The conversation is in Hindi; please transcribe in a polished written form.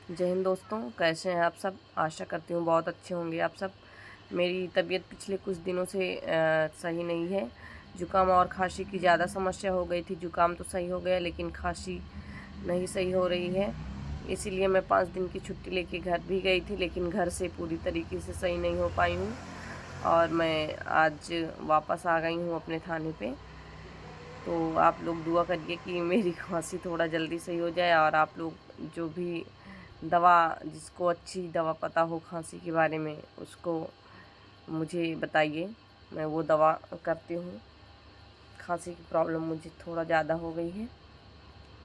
जय हिंद दोस्तों, कैसे हैं आप सब। आशा करती हूँ बहुत अच्छे होंगे आप सब। मेरी तबीयत पिछले कुछ दिनों से सही नहीं है। जुकाम और खांसी की ज़्यादा समस्या हो गई थी। जुकाम तो सही हो गया लेकिन खांसी नहीं सही हो रही है। इसीलिए मैं 5 दिन की छुट्टी लेके घर भी गई थी, लेकिन घर से पूरी तरीके से सही नहीं हो पाई हूँ और मैं आज वापस आ गई हूँ अपने थाने पे। तो आप लोग दुआ करिए कि मेरी खांसी थोड़ा जल्दी सही हो जाए, और आप लोग जो भी दवा, जिसको अच्छी दवा पता हो खांसी के बारे में, उसको मुझे बताइए। मैं वो दवा करती हूँ। खांसी की प्रॉब्लम मुझे थोड़ा ज़्यादा हो गई है।